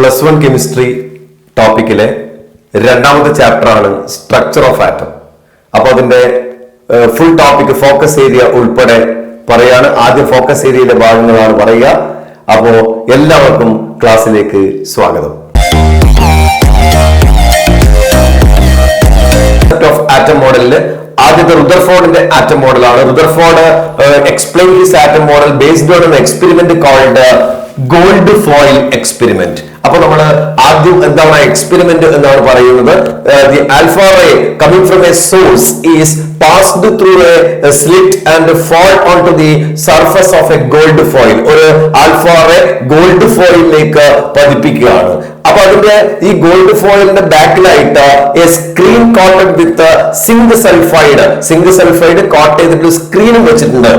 +1 chemistry ടോപ്പിക്കിലെ രണ്ടാമത്തെ chapter ആണ് structure of atom. അപ്പൊ അതിന്റെ ഫുൾ ടോപ്പിക് ഫോക്കസ് ഏരിയ ഉൾപ്പെടെ പറയാണ്. ആദ്യം ഫോക്കസ് ഏരിയയിലെ ഭാഗങ്ങളാണ് പറയുക. അപ്പോ എല്ലാവർക്കും ക്ലാസ്സിലേക്ക് സ്വാഗതം. ഓഫ് ആറ്റം മോഡലില് ആദ്യത്തെ റുദർഫോർഡിന്റെ ആറ്റം മോഡലാണ്. Rutherford explain his atom model based on an experiment called gold foil experiment. അപ്പൊ നമ്മൾ ആദ്യം എന്താണ് എക്സ്പെരിമെന്റ് എന്നാണ് പറയുന്നത്. The alpha ray coming from a source is passed through a slit and fall on to the surface of a gold foil. ഒരു alpha ray gold ഫോയിലിലേക്ക് പതിപ്പിക്കുകയാണ്. അപ്പൊ അതിന്റെ ഈ ഗോൾഡ് ഫോയിലിന്റെ ബാക്കിലായിട്ട് a screen coated with zinc sulphide coat ചെയ്തിട്ട് സ്ക്രീനും വെച്ചിട്ടുണ്ട്.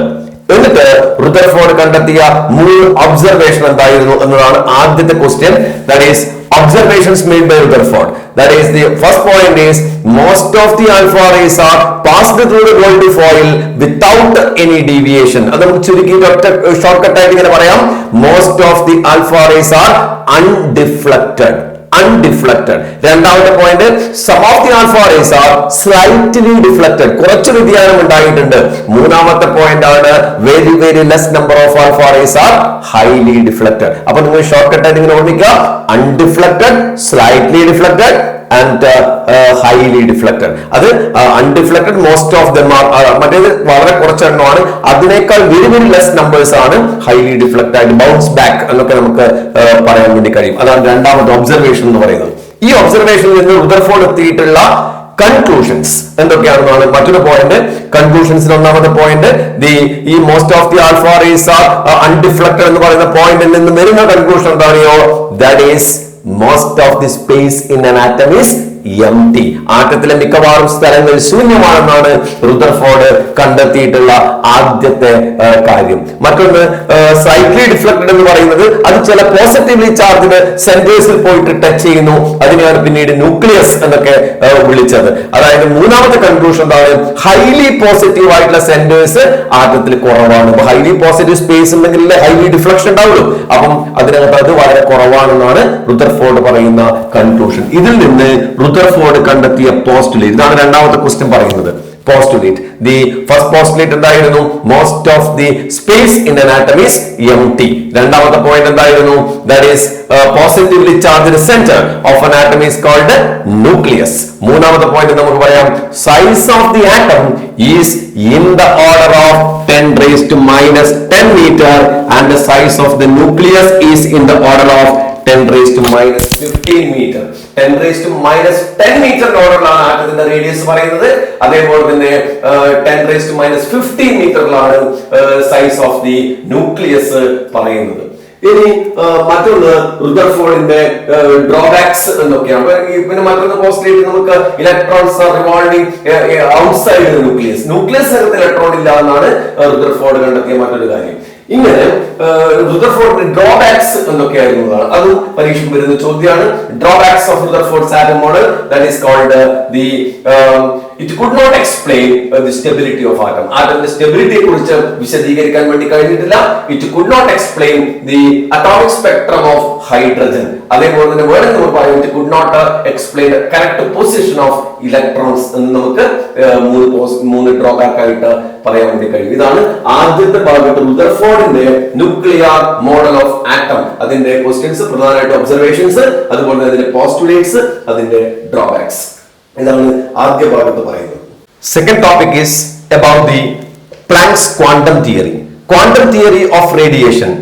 എന്നിട്ട് റുദർഫോർഡ് കണ്ടെത്തിയ 3 ഒബ്സർവേഷൻ എന്തായിരുന്നു എന്നതാണ് ആദ്യത്തെ question. That is observations made by Rutherford. That is, the first point is most of the alpha rays are passed through the gold foil without any deviation. അത് നമുക്ക് ചുരുക്കിയിട്ട് ഒറ്റ ഷോർട്ട്കട്ട് ആയിട്ട് ഇങ്ങനെ പറയാം. Most of the alpha rays are undeflected. രണ്ടാമത്തെ point, some of the alpha rays are slightly deflected. കുറച്ച് വ്യതിയാനം ഉണ്ടായിട്ടുണ്ട്. മൂന്നാമത്തെ പോയിന്റ് ആണ് very very less number of alpha rays are highly deflected. അപ്പൊ നിങ്ങൾ ഷോർട്ട് കട്ട് ആയിട്ട് ഇങ്ങനെ ഓർമ്മിക്കുക. Undeflected, slightly deflected and highly deflected. അത് undeflected most of them are, മറ്റേത് വളരെ കുറച്ച് എണ്ണമാണ്. അതിനേക്കാൾ വെരി വെരി ലെസ് നമ്പേഴ്സ് ആണ് ഹൈലി ഡിഫ്ലക്റ്റഡ്, ബൗൺസ് ബാക്ക് എന്നൊക്കെ നമുക്ക് പറയാൻ വേണ്ടി കഴിയും. അതാണ് രണ്ടാമത്തെ ഒബ്സർവേഷൻ എന്ന് പറയുന്നത്. ഈ ഒബ്സർവേഷനിൽ നിന്ന് റുദർഫോർഡ് എത്തിയിട്ടുള്ള കൺക്ലൂഷൻസ് എന്തൊക്കെയാണെന്നാണ് മറ്റൊരു പോയിന്റ്. കൺക്ലൂഷൻസിൽ ഒന്നാമത്തെ പോയിന്റ്, ഈ most of the alpha rays are undeflected എന്ന് പറയുന്ന പോയിന്റിൽ നിന്ന് വരുന്ന കൺക്ലൂഷൻ എന്താണെയോ, that is most of the space in an atom is empty. ആറ്റത്തിലെ മിക്കവാറും സ്ഥലങ്ങൾ ശൂന്യമാണെന്നാണ് റുദർഫോർഡ് കണ്ടെത്തിയിട്ടുള്ള ആദ്യത്തെ കാര്യം. മറ്റൊന്ന്, സ്ലൈറ്റ്ലി ഡിഫ്ലക്റ്റഡ് എന്ന് പറയുന്നത് അത് ചില പോസിറ്റീവ്ലി ചാർജ്ഡ് സെന്റേഴ്സിൽ പോയിട്ട് ടച്ച് ചെയ്യുന്നു. അതിനെയാണ് പിന്നീട് ന്യൂക്ലിയസ് എന്നൊക്കെ വിളിച്ചത്. അതായത് മൂന്നാമത്തെ കൺക്ലൂഷൻ എന്താണ്, ഹൈലി പോസിറ്റീവ് ആയിട്ടുള്ള സെന്റേഴ്സ് ആറ്റത്തിൽ കുറവാണ്. അപ്പൊ ഹൈലി പോസിറ്റീവ് സ്പേസ് ഉണ്ടെങ്കിൽ ഹൈലി ഡിഫ്ലക്ഷൻ ഉണ്ടാവുള്ളൂ. അപ്പം അതിനകത്ത് അത് വളരെ കുറവാണെന്നാണ് റുദർഫോർഡ് പറയുന്ന കൺക്ലൂഷൻ. ഇതിൽ നിന്ന് റുദർഫോർഡ് കണ്ടെത്തിയ പോസ്റ്റുലേറ്റ്, ഇതാണ് രണ്ടാമത്തെ ക്വസ്റ്റ്യൻ പറയുന്നത്. പോസ്റ്റുലേറ്റ്, ദി ഫസ്റ്റ് പോസ്റ്റുലേറ്റ് എന്തായിരുന്നു, most of the space in an atom is empty. രണ്ടാമത്തെ പോയിന്റ് എന്തായിരുന്നു, that is positively charged centre of an atom is called nucleus. മൂന്നാമത്തെ പോയിന്റ് നമുക്ക് പറയാം, size of the atom is in the order of 10 raised to minus 10 meter and the size of the nucleus is in the order of 10 raised to minus 15 meter. 10 raised to minus 10 meter ഓർഡറിലാണ് ആറ്റത്തിന്റെ radius പറയുന്നത്. അതേപോലെ തന്നെ 10 raised to minus 15 മീറ്ററിലാണ് size of the nucleus പറയുന്നത്. ഇനി മറ്റൊന്ന്, റുദർഫോർഡിന്റെ drawbacks എന്തൊക്കെയാണ്. പിന്നെ മറ്റൊന്ന് പോസ്റ്റുലേറ്റ്, നമുക്ക് ഇലക്ട്രോൺസ് റിവോൾവിംഗ് ഔട്ട്സൈഡ് ന്യൂക്ലിയസ് അകത്ത് ഇലക്ട്രോൺ ഇല്ല എന്നാണ് റുദർഫോർഡ് കണ്ടെത്തിയ മറ്റൊരു കാര്യം. ഇങ്ങനെ റുദർഫോർഡിന്റെ ഡ്രോബാക്സ് എന്തൊക്കെയായിരുന്നതാണ് അതും പരീക്ഷയ്ക്ക് വരുന്ന ചോദ്യമാണ്. Drawbacks of Rutherford's atom model, that is called the it could not explain the stability of atom. ആറ്റത്തിന്റെ സ്റ്റെബിലിറ്റിയെ കുറിച്ച് വിശദീകരിക്കാൻ വേണ്ടി കഴിഞ്ഞിട്ടില്ല. It could not explain the atomic spectrum of hydrogen. അതേപോലെ തന്നെ വേറെ നമ്മൾ പറയും, it could not explain the correct position of electrons എന്ന് നമുക്ക് മൂന്ന് ഡ്രോബാക്ക് ആയിട്ട് പറയാൻ വേണ്ടി കഴിയും. ഇതാണ് ആദ്യത്തെ ഭാഗത്ത് റുദർഫോർഡിന്റെ ന്യൂക്ലിയർ മോഡൽ ഓഫ് ആറ്റം. അതിന്റെ ക്വസ്റ്റ്യൻസ്, പ്രധാനമായിട്ട് ഒബ്സർവേഷൻസ്, അതുപോലെ അതിന്റെ പോസ്റ്റുലേറ്റ്സ്, അതിന്റെ ഡ്രോബാക്സ്. ഇതാണ് ആദ്യ ഭാഗത്ത് പറയുന്നത്. Second topic is about the Planck's quantum theory. Quantum theory of radiation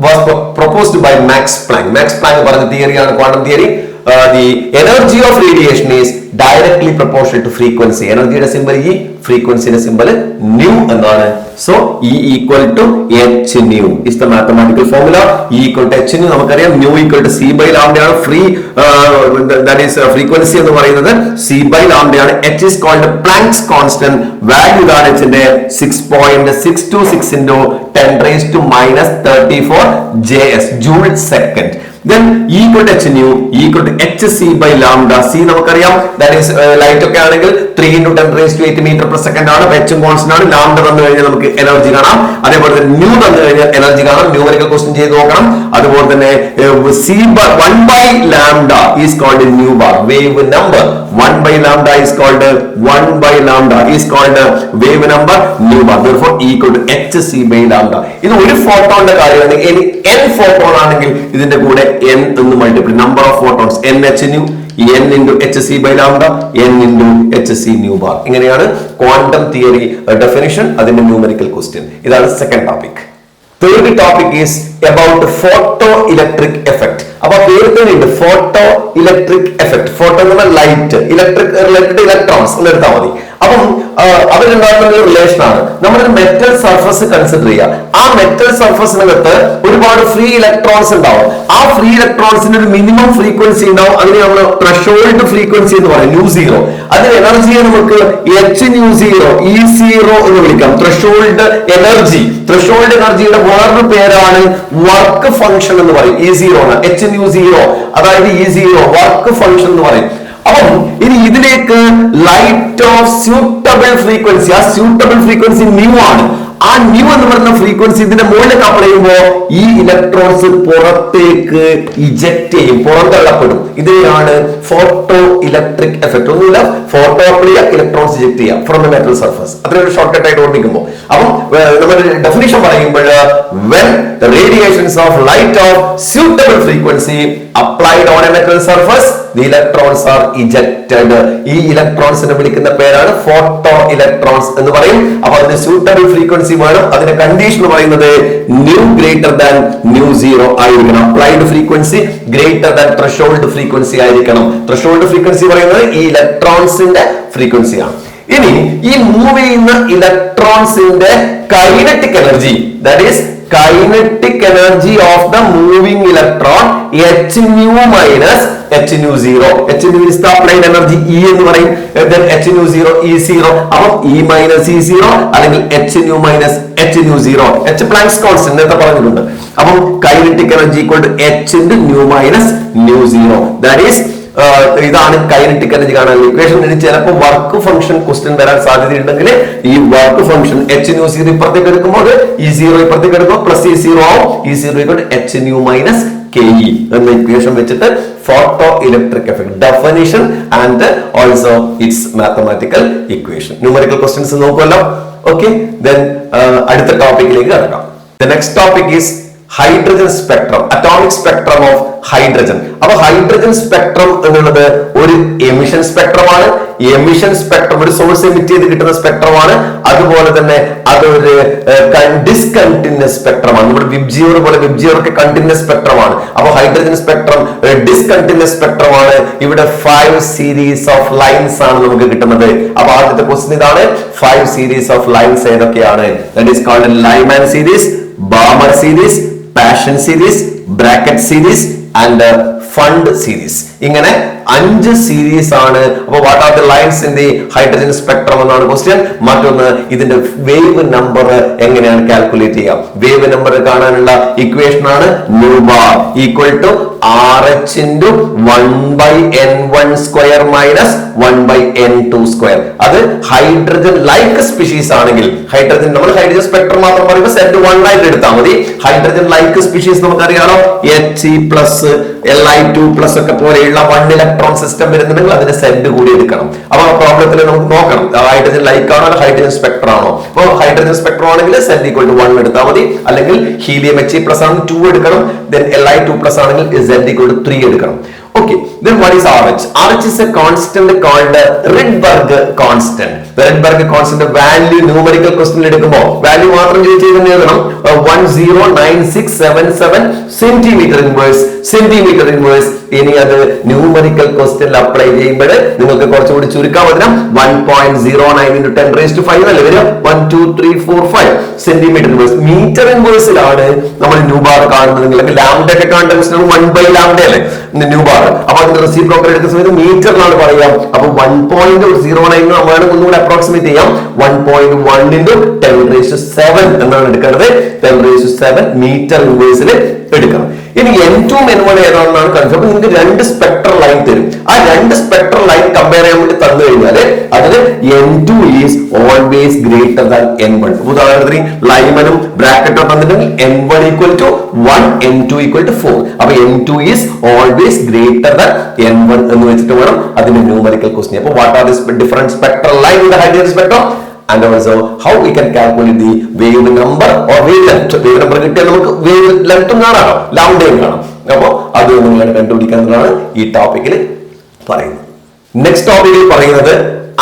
was proposed by Max Planck. Max Planck പറഞ്ഞ തിയറിയാണ് quantum theory. The energy of radiation is directly proportional to frequency. എനർജിയുടെ symbol E, ഫ്രീക്വൻസിയുടെ symbol nu എന്നാണ്. So E equal to h nu is the mathematical formula. E equal to h nu നമുക്കറിയാം. nu equal to c by lambda ആണ്. That is frequency എന്ന് പറയുന്നത് c by lambda ആണ്. h is called Planck's constant. Value ഇതാണ് h ന്റെ 6.626 into 10 raised to minus 34 J s joule second. Then E equal to h nu, E equal to hc by lambda. C നമുക്കറിയാം, that is light ഒക്കെ ആണെങ്കിൽ 3 into 10 raised to 8 meter per second ആണ്. h constant ആണ്. Lambda തന്നു കഴിഞ്ഞാൽ നമുക്ക് energy കാണാം. അതേപോലെ തന്നെ ന്യൂ തന്നു കഴിഞ്ഞാൽ എനർജി കാണാം. ന്യൂമറിക്കൽ ക്വസ്റ്റ്യൻ ചെയ്ത് നോക്കണം. അതുപോലെ തന്നെ c by 1 by lambda is called nu bar. Wave number 1 by lambda is called wave number nu bar. Therefore E equal to hc by lambda. ഇത് ഒരു ഫോട്ടോണിന്റെ കാര്യമാണ്. ഇനി n ഫോട്ടോൺ ആണെങ്കിൽ ഇതിന്റെ കൂടെ n എന്ന് multiply number of photons n h nu n into hc by lambda n into hc nu bar. ഇങ്ങനെയാണ് quantum theory definition, അതിന്റെ ന്യൂമറിക്കൽ ക്വസ്റ്റ്യൻ. ഇതാണ് second topic. Third topic is about photo electric effect. അപ്പൊ പേരുണ്ട് photo electric effect. Photo എന്ന് പറഞ്ഞാൽ light, electric related electrons എന്ന് എടുത്താൽ മതി. അപ്പം അവരുണ്ടാക്കുന്ന ഒരു റിലേഷൻ ആണ്. നമ്മളൊരു മെറ്റൽ സർഫസ് കൺസിഡർ ചെയ്യുക. ആ മെറ്റൽ സർഫസിനകത്ത് ഒരുപാട് ഫ്രീ ഇലക്ട്രോൺസ് ഉണ്ടാവും. ആ ഫ്രീ ഇലക്ട്രോൺസിന് ഒരു മിനിമം ഫ്രീക്വൻസി ഉണ്ടാവും. അതിന് നമ്മൾ ത്രെഷോൾഡ് ഫ്രീക്വൻസി എന്ന് പറയും, ന്യൂ സീറോ. അതിന് എനർജിയെ നമുക്ക് H nu zero E zero എന്ന് വിളിക്കാം. ത്രെഷോൾഡ് എനർജി, ത്രെഷോൾഡ് എനർജിയുടെ വേറൊരു പേരാണ് വർക്ക് ഫംഗ്ഷൻ എന്ന് പറയും. ഇ സീറോ ആണ്, എച്ച് ന്യൂ സീറോ, അതായത് ഇ സീറോ വർക്ക് ഫംഗ്ഷൻ എന്ന് പറയും. അപ്പം ഇനി ഇതിലേക്ക് ലൈറ്റ് ഓഫ് സ്യൂട്ടബിൾ ഫ്രീക്വൻസി, ആ സ്യൂട്ടബിൾ ഫ്രീക്വൻസി ന്യൂ ആണ്. ആ ന്യൂ എന്ന് പറയുന്ന ഫ്രീക്വൻസി ഇതിന്റെ മുകളിലേക്ക് അപ്ലൈ ചെയ്യുമ്പോൾ ഈ ഇലക്ട്രോൺസ് പുറത്തേക്ക് ഇജക്ട് ചെയ്യും, പുറന്തള്ളപ്പെടും. ഇതിനാണ് ഫോട്ടോ ഇലക്ട്രിക് എഫക്ട്. ഒന്നുമില്ല, ഫോട്ടോ അപ്ലൈ ചെയ്യുക, ഇലക്ട്രോൺസ് ഇജക്ട് ചെയ്യുക ഫ്രം ദ മെറ്റൽ സർഫസ്. അത്രയൊരു ഷോർട്ട് കട്ട് ആയിട്ട് ഓർമ്മിക്കുമ്പോൾ അപ്പം നമ്മൾ ഡെഫിനിഷൻ പറയുമ്പോൾ when the radiations of light of suitable frequency applied on a metal surface, the electrons are ejected. ഈ ഇലക്ട്രോൺസിനെ വിളിക്കുന്ന പേരാണ് ഫോട്ടോ ഇലക്ട്രോൺസ് എന്ന് പറയും. അപ്പൊ അതിന് സ്യൂട്ടബിൾ ഫ്രീക്വൻസി വേണം. അതിന്റെ കണ്ടീഷൻ പറയുന്നത് nu greater than nu zero ആയിരിക്കണം. Applied frequency greater than threshold frequency ആയിരിക്കണം. ത്രെഷോൾഡ് ഫ്രീക്വൻസി പറയുന്നത് ഈ ഇലക്ട്രോൺസിന്റെ ഫ്രീക്വൻസിയാണ്. ഇനി ഈ മൂവ് ചെയ്യുന്ന ഇലക്ട്രോൺസിന്റെ kinetic energy, that is kinetic energy of the moving electron h nu minus h nu 0. h nu is the applied energy, E എന്ന് പറയും. then h nu 0 E 0. അപ്പം E minus E 0 അല്ലെങ്കിൽ h nu minus h nu 0. h Planck's constant നേരത്തെ പറഞ്ഞിട്ടുണ്ട്. അപ്പം kinetic energy equal to h into nu minus nu 0. that is ഇതാണ് kinetic energy കാണാനുള്ള equation. ഇനി ചിലപ്പോൾ വർക്ക് ഫംഗ്ഷൻ ക്വസ്റ്റ്യൻ വരാൻ സാധ്യതയുണ്ടെങ്കിൽ ഈ work function H nu zero ഇപ്പുറത്തേക്ക് എടുക്കുമ്പോൾ ഈ സീറോ ഇപ്പുറത്തേക്ക് എടുക്കുമ്പോൾ പ്ലസ് ഈ സീറോ ആവും. ഈ zero h nu minus K E എന്ന ഇക്വേഷൻ വെച്ചിട്ട് photo electric effect definition and also its mathematical equation. Numerical questions നോക്കുമല്ലോ. ഓക്കെ, ദെൻ അടുത്ത ടോപ്പിക്കിലേക്ക് കടക്കാം. The next topic is hydrogen spectrum, atomic spectrum of hydrogen. അപ്പൊ hydrogen spectrum എന്നുള്ളത് ഒരു emission സ്പെക്ട്രമാണ്. എമിഷൻ സ്പെക്ട്രം ഒരു സോഴ്സ് എമിറ്റ് ചെയ്ത് കിട്ടുന്ന സ്പെക്ട്രമാണ്. അതുപോലെ തന്നെ അതൊരു ഡിസ്കണ്ടിന്യൂസ് സ്പെക്ട്രമാണ്. നമ്മുടെ വിബ്ജിയോർ പോലെ വിബ്ജിയോർക്ക് കണ്ടിന്യൂസ് സ്പെക്ട്രമാണ്. അപ്പൊ ഹൈഡ്രജൻ സ്പെക്ട്രം ഡിസ്കണ്ടിന്യൂസ് സ്പെക്ട്രമാണ്. ഇവിടെ 5 സീരീസ് ഓഫ് ലൈൻസ് ആണ് നമുക്ക് കിട്ടുന്നത്. അപ്പൊ ആദ്യത്തെ ക്വസ്റ്റ്യൻ ഇതാണ്, 5 സീരീസ് ഓഫ് ലൈൻസ് ഏതൊക്കെയാണ്? That is called Lyman series, Balmer series, Paschen series, Brackett series and Pfund series. ഇങ്ങനെ 5 സീരീസ് ആണ്. അപ്പൊ what are the lines in the hydrogen spectrum എന്നാണ് ക്വസ്റ്റ്യൻ. മറ്റൊന്ന് ഇതിന്റെ വേവ് നമ്പർ എങ്ങനെയാണ് കാൽക്കുലേറ്റ് ചെയ്യുക? വേവ് നമ്പർ കാണാനുള്ള ഇക്വേഷൻ ആണ് nu bar equal to RH into 1/n1 square minus 1/n2 square. അത് ഹൈഡ്രജൻ ലൈക്ക് സ്പീഷീസ് ആണെങ്കിൽ, ഹൈഡ്രജൻ നമ്മൾ ഹൈഡ്രജൻ സ്പെക്ട്രം മാത്രം പറയുമ്പോൾ സെറ്റ് 1 ആയിട്ട് എടുത്താൽ മതി. ഹൈഡ്രജൻ ലൈക്ക് സ്പീഷീസ് നമുക്കറിയാലോ, He+, Li2+ ഒക്കെ പോലെയുള്ള 1 ഇലക്ട്രോൺ സിസ്റ്റം വരുന്നുണ്ടെങ്കിൽ അതിന്റെ സെറ്റ് കൂടി എടുക്കണം. അപ്പൊ ആ പ്രോബ്ലത്തിൽ നമുക്ക് നോക്കണം ഹൈഡ്രജൻ ലൈക്ക് ആണോ ഹൈഡ്രജൻ സ്പെക്ട്രം ആണോ. അപ്പോൾ ഹൈഡ്രജൻ സ്പെക്ട്രം ആണെങ്കിൽ സെറ്റ് ഈക്വൽ ടു 1 എടുത്താൽ മതി. അല്ലെങ്കിൽ ഹീലിയം He+ ആണ് 2 എടുക്കണം. then Li2+ ആണെങ്കിൽ Z equal to 3 എടുക്കണം. Okay, then what is RH? RH is a constant called Rydberg constant. The Rydberg constant value numerical question എടുക്കുമ്പോൾ വാല്യൂ മാത്രം ചോദിച്ചു എഴുതണം. 109677 സെന്റിമീറ്റർ ഇൻവേഴ്സ്. ഇനി അത് ന്യൂമറിക്കൽ ക്വസ്റ്റ്യനിൽ അപ്ലൈ ചെയ്യുമ്പോൾ നിങ്ങൾക്ക് കുറച്ചുകൂടി ചുരുക്കാൻ പറ്റും. 1.09 into 10 raised to 5 അല്ലേ വരിക? 1 2 3 4 5 സെന്റിമീറ്റർ ഇൻവേഴ്സ്. മീറ്റർ ഇൻവേഴ്സിലാണ് നമ്മൾ ന്യൂ ബാർ കാണുന്നത്. നിങ്ങൾക്ക് ലാംഡ ഒക്കെ കാണേണ്ട 1/λ അല്ലേ ന്യൂ ബാർ. അപ്പൊ അതിന്റെ റെസിപ്രോക്കൽ എടുക്കുന്ന സമയത്ത് മീറ്ററിലാണ് പറയാം. അപ്പൊ 1.09 നമ്മളാണ് ഒന്നുകൂടെ അപ്രോക്സിമേറ്റ് ചെയ്യാം. 1.1 into 10 raised to 7 എന്നാണ് എടുക്കേണ്ടത്. 10 raised to 7 മീറ്റർ ഇൻവേഴ്സിൽ എടുക്കണം. ഇനി N2 N1 ഏതാണെന്നാണ് കൺഫ്യൂഷൻ. അപ്പൊ നിങ്ങൾക്ക് രണ്ട് സ്പെക്ട്രൽ ലൈൻ തരും. ആ രണ്ട് സ്പെക്ട്രൽ ലൈൻ കമ്പയർ ചെയ്യാൻ വേണ്ടി തന്നു കഴിഞ്ഞാൽ അതിന് N2 is always greater than N1. ഉദാഹരണത്തിന് ലൈമനും ബ്രാക്കറ്റും തന്നിട്ടുണ്ടെങ്കിൽ N1 equal to 1, N2 equal to 4. അപ്പൊ N2 is always greater than N1 എന്ന് വെച്ചിട്ട് വേണം അതിന്റെ ന്യൂമറിക്കൽ ക്വസ്റ്റ്യൻ. അപ്പൊ what are the different spectral line in the hydrogen spectrum and also how we can calculate the wave number or wavelength. Wave number കിട്ടിയാൽ നമുക്ക് wave length കാണാം, lambdയും കാണാം. അപ്പോൾ അത് നിങ്ങൾ കണ്ടുപിടിക്കുന്നതാണ് ഈ ടോപ്പിക്കിൽ പറയുന്നത്. നെക്സ്റ്റ് ടോപ്പിക്കിൽ പറയുന്നത്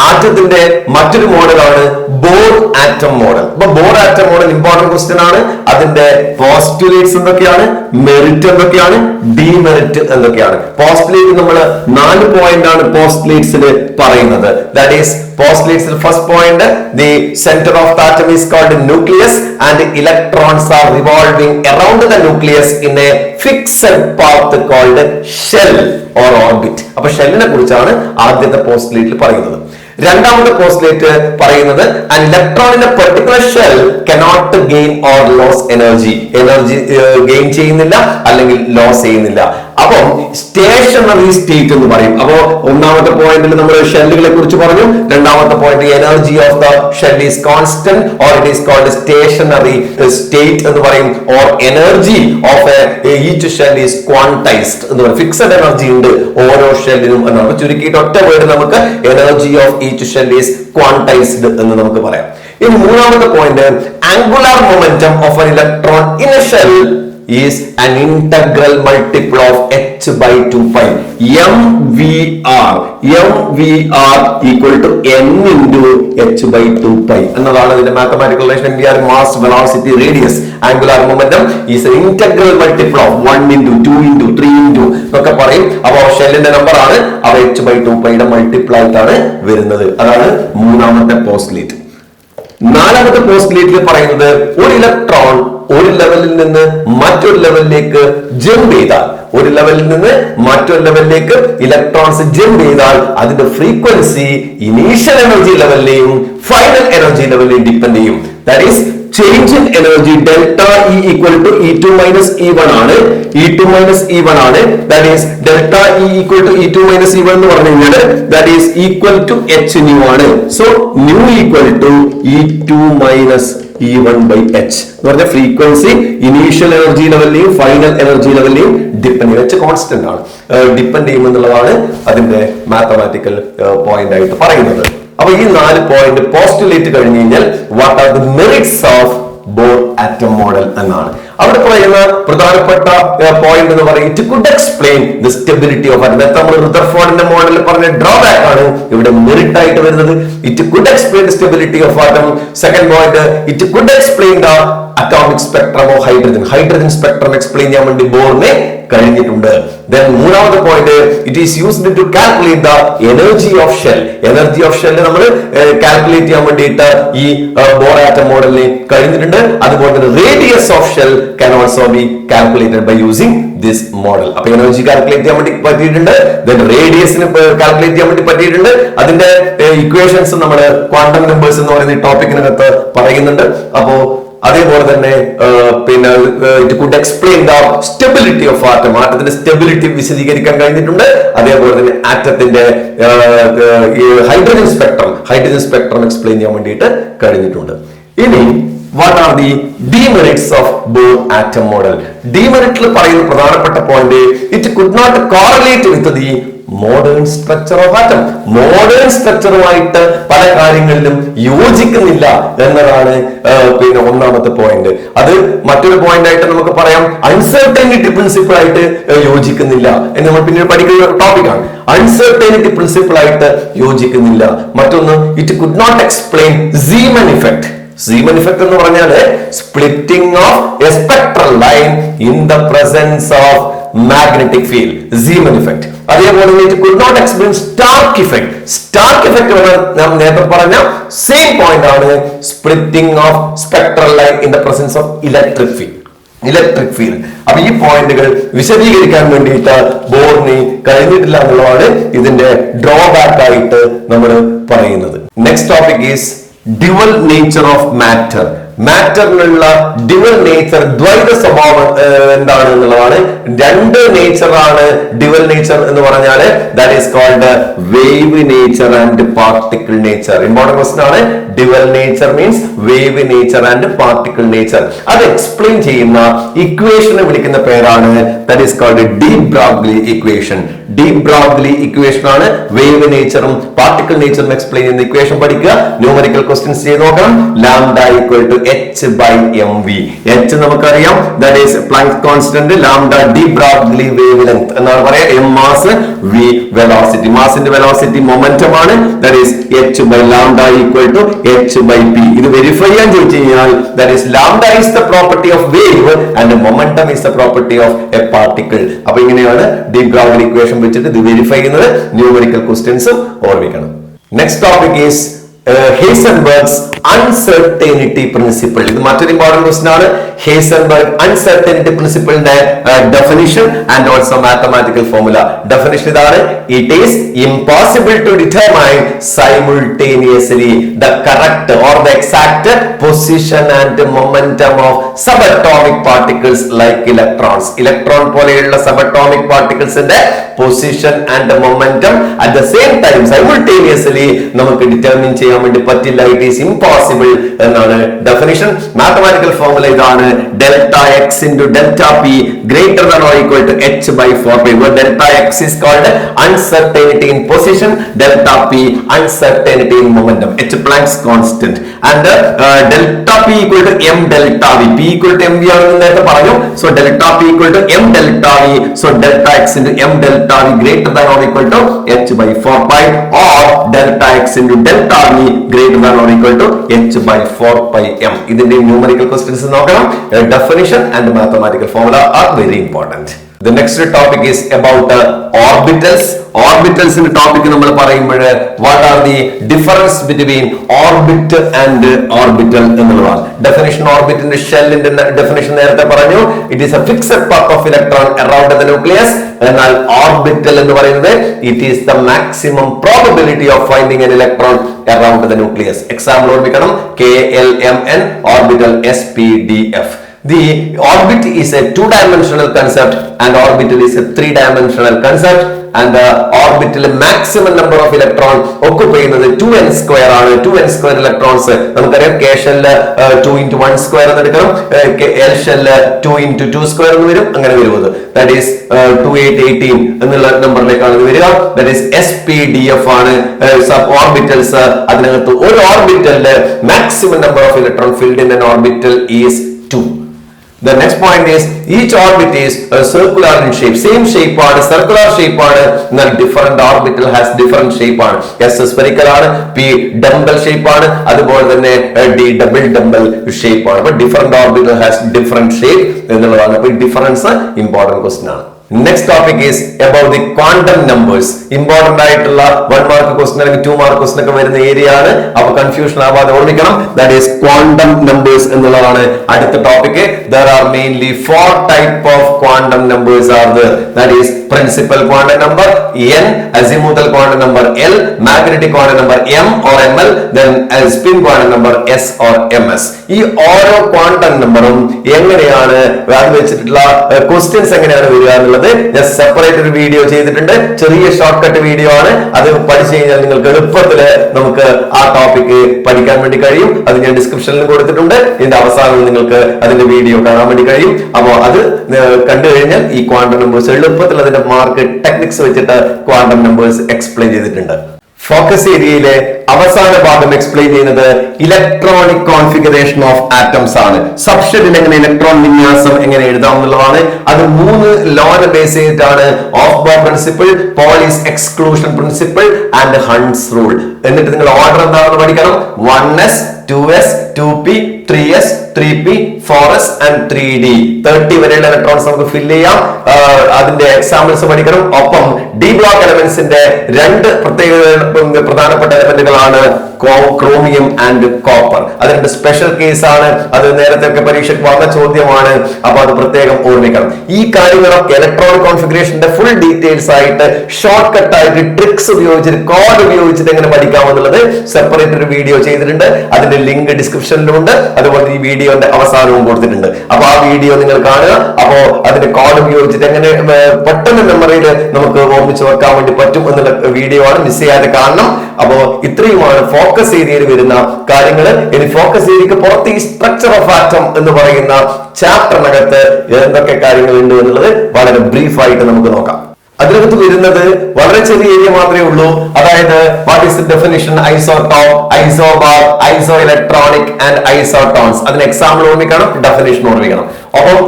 ആറ്റത്തിന്റെ മറ്റൊരു മോഡലാണ് ബോർ ആറ്റം മോഡൽ. അപ്പൊ bore atom model important question ആണ്. അതിന്റെ പോസ്റ്റുലേറ്റ്സ് എന്തൊക്കെയാണ്, മെറിറ്റ് എന്തൊക്കെയാണ്, ഡിമെറിറ്റ് എന്തൊക്കെയാണ്. പോസ്റ്റുലേറ്റ് നമ്മൾ 4 പോയിന്റ് ആണ് പോസ്റ്റുലേറ്റ്സിൽ പറയുന്നത്. That is postulates first point, the center of the atom is called nucleus and electrons are revolving around the nucleus in a fixed path called shell or orbit. അപ്പൊ ഷെല്ലിനെ കുറിച്ചാണ് ആദ്യത്തെ പോസ്റ്റുലേറ്റിൽ പറയുന്നത്. രണ്ടാമത്തെ postulate പറയുന്നത് an electron in a particular shell cannot gain or lose energy. Energy gain ചെയ്യുന്നില്ല അല്ലെങ്കിൽ loss ചെയ്യുന്നില്ല. അപ്പം സ്റ്റേഷനറി സ്റ്റേറ്റ് എന്ന് പറയും. അപ്പോ ഒന്നാമത്തെ പോയിന്റിൽ നമ്മൾ ഷെല്ലുകളെ കുറിച്ച് പറഞ്ഞു. രണ്ടാമത്തെ point energy of the shell is constant or it is called stationary state എന്ന് പറയും. Or energy of each shell is quantised എന്ന് പറയും. ഫിക്സഡ് എനർജി ഉണ്ട് ഓരോ ഷെല്ലിനും എന്നാണ്. ചുരുക്കിയിട്ട് ഒറ്റ വേർഡ് നമുക്ക് energy of each shell is quantised എന്ന് നമുക്ക് പറയാം. ഇനി മൂന്നാമത്തെ point angular momentum of an electron in a shell is an integral multiple of h by 2 pi. MVR equal to n into h by 2 pi എന്നതാണ് ഇതിന്റെ mathematical relation. MVR mass velocity radius angular momentum is an integral multiple of 1 into 2 into 3 into എന്നൊക്കെ പറയും. അപ്പോൾ ഷെല്ലിന്റെ number ആണ്. അവ h by 2 pi യുടെ multiple ആയിട്ടാണ് വരുന്നത്. അതാണ് മൂന്നാമത്തെ പോസ്റ്റുലേറ്റ്. നാലാമത്തെ പോസ്റ്റുലേറ്റിൽ പറയുന്നത് ഒരു ഇലക്ട്രോൺ ഒരു ലെവലിൽ നിന്ന് മറ്റൊരു ലെവലിലേക്ക് ജമ്പ് ചെയ്താൽ, ഒരു ലെവലിൽ നിന്ന് മറ്റൊരു ലെവലിലേക്ക് ഇലക്ട്രോൺസ് ജമ്പ് ചെയ്താൽ അതിന്റെ ഫ്രീക്വൻസി ഇനീഷ്യൽ എനർജി ലെവലിലെയും ഫൈനൽ എനർജി ലെവലിലെയും ഡിപ്പെൻഡ് ചെയ്യും. That is change in energy delta E equal to E2 minus E1 ആണ്. E2 മൈനസ് E1 ആണ്. That is delta E equal to E2 minus E1 എന്ന് പറഞ്ഞു കഴിഞ്ഞാൽ that is equal to h nu ആണ്. So nu equal to E2 minus E1 by h എന്ന് പറഞ്ഞ frequency initial energy ലെവലിലെയും final energy ലെവലിലെയും depend ചെയ്യും. h കോൺസ്റ്റന്റ് ആണ്, ഡിപ്പെൻഡ് ചെയ്യുമെന്നുള്ളതാണ് അതിന്റെ മാത്തമാറ്റിക്കൽ പോയിന്റ് ആയിട്ട് പറയുന്നത്. അപ്പൊ ഈ 4 പോയിന്റ് പോസ്റ്റുലേറ്റ് കഴിഞ്ഞു കഴിഞ്ഞാൽ what are the merits of bore atom model എന്നാണ്. അവിടെ പറയുന്ന പ്രധാനപ്പെട്ട പോയിന്റ് എന്ന് പറയും it could explain the stability of atom. നമ്മൾ റുദർഫോർഡിന്റെ മോഡലിൽ പറഞ്ഞ ഡ്രോബാക്ക് ആണ് ഇവിടെ മെറിറ്റ് ആയിട്ട് വരുന്നത്. It could explain the stability of atom. Second point it could explain the atomic spectrum of hydrogen. Hydrogen spectrum explain ചെയ്യാൻ വേണ്ടി ബോറിനെ കഴിഞ്ഞിട്ടുണ്ട്. Then മൂന്നാമത്തെ point it is used to calculate the energy of shell. Energy of shell നമ്മൾ calculate ചെയ്യാൻ വേണ്ടിയിട്ട് ഈ Bohr atom മോഡലിനെ കഴിഞ്ഞിട്ടുണ്ട്. അതുപോലെ തന്നെ radius of shell can also be calculated by using this model. അപ്പൊ എനർജി കാൽക്കുലേറ്റ് ചെയ്യാൻ വേണ്ടി പറ്റിയിട്ടുണ്ട്. then റേഡിയസിന് കാൽക്കുലേറ്റ് ചെയ്യാൻ വേണ്ടി പറ്റിയിട്ടുണ്ട്. അതിന്റെ ഇക്വേഷൻസ് നമ്മൾ ക്വാണ്ടം നമ്പേഴ്സ് എന്ന് പറയുന്ന ടോപ്പിക്കിനകത്ത് പറയുന്നുണ്ട്. അപ്പോ അതേപോലെ തന്നെ പിന്നെ it could explain the stability of atom. ആറ്റത്തിന്റെ സ്റ്റെബിലിറ്റി വിശദീകരിക്കാൻ കഴിഞ്ഞിട്ടുണ്ട്. അതേപോലെ തന്നെ ആറ്റത്തിന്റെ ഹൈഡ്രജൻ സ്പെക്ട്രം എക്സ്പ്ലെയിൻ ചെയ്യാൻ വേണ്ടിയിട്ട് കഴിഞ്ഞിട്ടുണ്ട്. ഇനി what are the demerits of Bohr atom model? Demerit പറയുന്ന പ്രധാനപ്പെട്ട point it could not correlate with the modern structure of atom. Modern സ്ട്രക്ചറുമായിട്ട് പല കാര്യങ്ങളിലും യോജിക്കുന്നില്ല എന്നതാണ് പിന്നെ ഒന്നാമത്തെ പോയിന്റ്. അത് മറ്റൊരു പോയിന്റ് ആയിട്ട് നമുക്ക് പറയാം അൺസർട്ടനിറ്റി പ്രിൻസിപ്പിൾ ആയിട്ട് യോജിക്കുന്നില്ല എന്ന് നമ്മൾ പിന്നീട് പഠിക്കുന്ന ടോപ്പിക്കാണ്. അൺസർട്ടനിറ്റി പ്രിൻസിപ്പിൾ ആയിട്ട് യോജിക്കുന്നില്ല. മറ്റൊന്ന് it could not explain Zeeman effect. Zeeman effect എന്ന് പറഞ്ഞാൽ splitting of a spectral line in the presence of magnetic field, Zeeman effect. അതേപോലെ it could not explain Stark effect. Stark effect നാം നേരത്തെ പറഞ്ഞ same point ആണ്, splitting of spectral line in the presence of electric field. അപ്പൊ ഈ പോയിന്റുകൾ വിശദീകരിക്കാൻ വേണ്ടിയിട്ട് ബോറിന് കഴിഞ്ഞിട്ടില്ല എന്നുള്ളതാണ് ഇതിന്റെ ഡ്രോബാക്ക് ആയിട്ട് നമ്മൾ പറയുന്നത്. Next topic is dual nature of matter. മാറ്ററിനുള്ള ഡ്യുവൽ നേച്ചർ, ദ്വൈത സ്വഭാവം എന്താണ് എന്നുള്ളതാണ്. രണ്ട് നേച്ചർ ആണ് ഡ്യുവൽ നേച്ചർ എന്ന് പറഞ്ഞാൽ. That is called wave nature and particle nature. Important question ആണ്. Dual nature means wave nature and particle nature. അത് എക്സ്പ്ലെയിൻ ചെയ്യുന്ന ഇക്വേഷനെ വിളിക്കുന്ന പേരാണ് that is called de Broglie equation. De Broglie equation ആണ് വേവ് നേച്ചറും പാർട്ടിക്കിൾ നേച്ചറും എക്സ്പ്ലെയിൻ ചെയ്യുന്ന ഇക്വേഷൻ പഠിക്കുക. ന്യൂമറിക്കൽ ക്വസ്റ്റ്യൻസ് ചെയ്ത് നോക്കണം. Lambda equal to h/mv. h നമുക്കറിയാം, that is Planck constant. Lambda de Broglie wavelength എന്നാണ് പറയാ. m mass, v velocity. മാസിന്റെ വെലോസിറ്റി മൊമെന്റം ആണ്. That is h/λ equal to h/p. ഇത് വെരിഫൈ ചെയ്യാൻ ചോദിച്ചു കഴിഞ്ഞാൽ that is lambda is the property of wave and momentum is the property of a particle. അപ്പൊ ഇങ്ങനെയാണ് ഡി ബ്രോഗ്ലി ഇക്വേഷൻ വെച്ചിട്ട് ഇത് വെരിഫൈ ചെയ്യുന്നത്. ന്യൂമറിക്കൽ ക്വസ്റ്റ്യൻസും ഓർമ്മിക്കണം. Next topic is Heisenberg's uncertainty principle. ഇത് മറ്റൊരു ഇമ്പോർട്ടന്റ് ക്വസ്റ്റ്യൻ ആണ്. ഹെയ്സൻബർഗ് അൺസർട്ടനിറ്റി പ്രിൻസിപ്പിളിന്റെ definition and also mathematical formula. Definition ഇതാണ്: it is impossible to determine simultaneously the correct or the exact position and momentum of subatomic particles like electrons. Electron പോലെയുള്ള subatomic പാർട്ടിക്കിൾസിന്റെ position and momentum at the same time simultaneously നമുക്ക് determine ചെയ്യാൻ വേണ്ടി പറ്റില്ല. It is impossible എന്നാണ് definition. Mathematical formula ഇതാണ്: delta x into delta p greater than or equal to h/4π. Delta x is called uncertainty in position, delta p uncertainty in momentum, h Planck's constant. And delta p equal to m delta v. P equal to mv ആണെന്ന് നേരത്തെ പറഞ്ഞു. So delta p equal to m delta v. So delta x into m delta v greater than or equal to h/4π or delta x into delta v greater than or equal to h/4πm. ഇതിന്റെ numerical questions നോക്കണം. Definition and mathematical formula are very important. The next topic is about orbitals. Orbitals in the topic നമ്മൾ പറയുമ്പോൾ what are the difference between orbit and orbital എന്നുള്ളതാണ്. Definition ഓർബിറ്റിന്റെ ഷെല്ലിന്റെ definition നേരത്തെ പറഞ്ഞു. It is a fixed path of electron around the nucleus. എന്നാൽ orbital എന്ന് പറയുന്നത് it is the maximum probability of finding an electron around the nucleus. Example ഓർമ്മിക്കണം: KLMN orbital SPDF. The orbit is a two-dimensional concept and orbital is a three-dimensional concept. And the orbital maximum number of electron occupy ചെയ്യുന്നത് 2n square ആണ്. 2n square electrons നമുക്കറിയാം. K shell 2 into 1 square എന്ന് എടുക്കണം. L shell 2 into 2 square എന്ന് വരും. അങ്ങനെ വരുന്നത് that is 2818 എന്നുള്ള നമ്പറിലേക്കാണ് ഇത് വരിക. that is SPDF ആണ് സബ് ഓർബിറ്റൽസ്. അതിനകത്ത് ഒരു ഓർബിറ്റലില് maximum number of electron filled in an orbital is 2. The next point is each orbit is circular in shape. Same shape ആണ്, circular shape ആണ്. എന്നാൽ different orbital has different shape ആണ്. S spherical ആണ്, P dumbbell shape ആണ്, അതുപോലെ തന്നെ D double dumbbell shape ആണ്. But different orbital has different shape എന്നുള്ളതാണ്. അപ്പോൾ difference important question ആണ്. Next topic is about the quantum numbers. Important ആയിട്ടുള്ള 1 mark question അല്ലെങ്കിൽ 2 mark question ഒക്കെ വരുന്ന ഏരിയ ആണ്. അപ്പോൾ കൺഫ്യൂഷൻ ആവാതെ ഓർമ്മിക്കണം. That is quantum numbers എന്നുള്ളതാണ് അടുത്ത topic. There are mainly 4 type of quantum numbers are there. That is principal quantum number n, azimuthal quantum number l, magnetic quantum number m or ml, then spin quantum number s or ms. ഈ ഓരോ quantum നമ്പറും എങ്ങനെയാണ് അത് വെച്ചിട്ടുള്ള questions എങ്ങനെയാണ് വരിക എന്നുള്ളത് ഞാൻ സെപ്പറേറ്റ് ഒരു വീഡിയോ ചെയ്തിട്ടുണ്ട്. ചെറിയ ഷോർട്ട് കട്ട് വീഡിയോ ആണ്. അത് പഠിച്ചു കഴിഞ്ഞാൽ നിങ്ങൾക്ക് എളുപ്പത്തിൽ നമുക്ക് ആ ടോപ്പിക് പഠിക്കാൻ വേണ്ടി കഴിയും. അത് ഞാൻ ഡിസ്ക്രിപ്ഷനിൽ കൊടുത്തിട്ടുണ്ട്. ഇതിന്റെ അവസാനം നിങ്ങൾക്ക് അതിന്റെ വീഡിയോ കാണാൻ വേണ്ടി കഴിയും. അപ്പോൾ അത് കണ്ടു കഴിഞ്ഞാൽ ഈ ക്വാണ്ടം നമ്പേഴ്സ് എളുപ്പത്തിൽ അതിന്റെ മാർക്ക് ടെക്നിക്സ് വെച്ചിട്ട് ക്വാണ്ടം നമ്പേഴ്സ് എക്സ്പ്ലെയിൻ ചെയ്തിട്ടുണ്ട്. ഫോക്കസ് ഏരിയയിലെ അവസാന ഭാഗം എക്സ്പ്ലെയിൻ ചെയ്യുന്നത് ഇലക്ട്രോണിക് കോൺഫിഗറേഷൻ ഓഫ് ആറ്റംസ് ആണ്. സബ്ഷെല്ലിൽ എങ്ങനെ ഇലക്ട്രോൺ വിന്യാസം എങ്ങനെ എഴുതാം എന്നുള്ളതാണ്. അത് 3 ലോനെ ബേസ് ചെയ്തിട്ടാണ്: ഓഫ് ബോ principle, polis exclusion principle and Hund's rule. എന്നിട്ട് നിങ്ങൾ ഓർഡർ എന്താണെന്ന് പഠിക്കണം. 1s 2s 2p 3s 3p four s and 3D 30 വരെയുള്ള ഇലക്ട്രോൺസ് നമുക്ക് ഫില്ല് ചെയ്യാം. അതിന്റെ എക്സാമ്പിൾസ് പഠിക്കണം. ഒപ്പം ഡി ബ്ലോക്ക് എലമെന്റ്സിന്റെ രണ്ട് പ്രധാനപ്പെട്ട എലമെന്റുകളാണ് ക്രോമിയം ആൻഡ് കോപ്പർ. അതിന്റെ സ്പെഷ്യൽ കേസ് ആണ്. അത് നേരത്തെ ഒക്കെ പരീക്ഷയ്ക്ക് വന്ന ചോദ്യമാണ്. അപ്പൊ അത് പ്രത്യേകം ഓർമ്മിക്കണം. ഈ കാര്യങ്ങളൊക്കെ ഇലക്ട്രോണിക് കോൺഫിഗറേഷന്റെ ഫുൾ ഡീറ്റെയിൽസ് ആയിട്ട് ഷോർട്ട് കട്ട് ആയിട്ട് ട്രിക്സ് ഉപയോഗിച്ചിട്ട് കോഡ് ഉപയോഗിച്ചിട്ട് എങ്ങനെ പഠിക്കാമെന്നുള്ളത് സെപ്പറേറ്റ് ഒരു വീഡിയോ ചെയ്തിട്ടുണ്ട്. അതിന്റെ ലിങ്ക് ഡിസ്ക്രിപ്ഷനിലുണ്ട്. അതുപോലെ ഈ വീഡിയോന്റെ അവസാനവും കൊടുത്തിട്ടുണ്ട്. അപ്പൊ ആ വീഡിയോ നിങ്ങൾ കാണുക. അപ്പോ അതിന്റെ കോഡ് ഉപയോഗിച്ചിട്ട് എങ്ങനെ പെട്ടെന്ന് മെമ്മറിയിൽ നമുക്ക് ഓർമ്മിച്ച് വെക്കാൻ വേണ്ടി പറ്റും എന്നുള്ള വീഡിയോ ആണ്. മിസ് ചെയ്യാതെ കാണണം. അപ്പോ ഇത്രയുമാണ് ഫോക്കസ് ഏരിയയിൽ വരുന്ന കാര്യങ്ങൾ. ഇനി ഫോക്കസ് ഏരിയക്ക് പുറത്ത് ഈ സ്ട്രക്ചർ ഓഫ് ആറ്റം എന്ന് പറയുന്ന ചാപ്റ്ററിനകത്ത് എന്തൊക്കെ കാര്യങ്ങൾ ഉണ്ട് എന്നുള്ളത് വളരെ ബ്രീഫ് ആയിട്ട് നമുക്ക് നോക്കാം. അതിനകത്ത് വരുന്നത് വളരെ ചെറിയ ഏരിയ മാത്രമേ ഉള്ളൂ. അതായത് what is the definition, isotope, isobar, isoelectronic and isotones. അതിന് എക്സാമ്പിൾ ഓർമ്മിക്കണം, ഡെഫിനിഷൻ ഓർമ്മിക്കണം. ഒപ്പം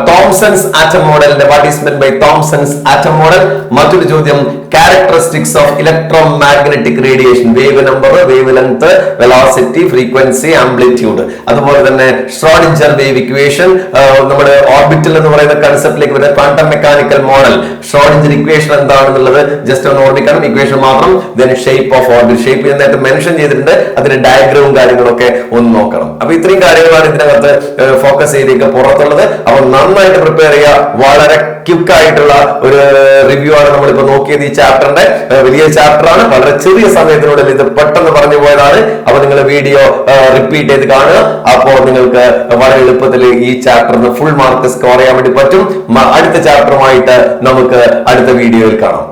തോംസൺസ് ആറ്റം മോഡലിന്റെ what is meant by Thomson's atom model. മറ്റൊരു ചോദ്യം, characteristics of electromagnetic radiation, wave number, wavelength, velocity, frequency, amplitude. അതുപോലെ തന്നെ Schrodinger wave equation, നമ്മുടെ ഓർബിറ്റൽ എന്ന് പറയുന്ന കൺസെപ്റ്റിലേക്ക് വരുന്ന quantum mechanical model. Schrodinger equation എന്താണെന്നുള്ളത് ജസ്റ്റ് ഒന്ന് ഓർമ്മിക്കണം, ഇക്വേഷൻ മാത്രം. Then shape of orbit, shape നേരത്തെ മെൻഷൻ ചെയ്തിട്ടുണ്ട്. അതിന്റെ ഡയഗ്രവും കാര്യങ്ങളൊക്കെ ഒന്ന് നോക്കണം. അപ്പൊ ഇത്രയും കാര്യങ്ങളാണ് ഇതിനകത്ത് ഫോക്കസ് ഏരിയക്ക് പുറത്തുള്ളത്. അപ്പൊ നന്നായിട്ട് പ്രിപ്പയർ ചെയ്യുക. വളരെ ക്വിക്ക് ആയിട്ടുള്ള ഒരു റിവ്യൂ ആണ് നമ്മളിപ്പോ നോക്കിയത്. ഈ ചാപ്റ്ററിന്റെ വലിയ ചാപ്റ്റർ ആണ്. വളരെ ചെറിയ സമയത്തിനുള്ളിൽ ഇത് പെട്ടെന്ന് പറഞ്ഞു പോയതാണ്. അപ്പൊ നിങ്ങൾ വീഡിയോ റിപ്പീറ്റ് ചെയ്ത് കാണുക. അപ്പോൾ നിങ്ങൾക്ക് വളരെ എളുപ്പത്തിൽ ഈ ചാപ്റ്ററിന് ഫുൾ മാർക്ക് സ്കോർ ചെയ്യാൻ വേണ്ടി പറ്റും. അടുത്ത ചാപ്റ്ററുമായിട്ട് നമുക്ക് അടുത്ത വീഡിയോയിൽ കാണാം.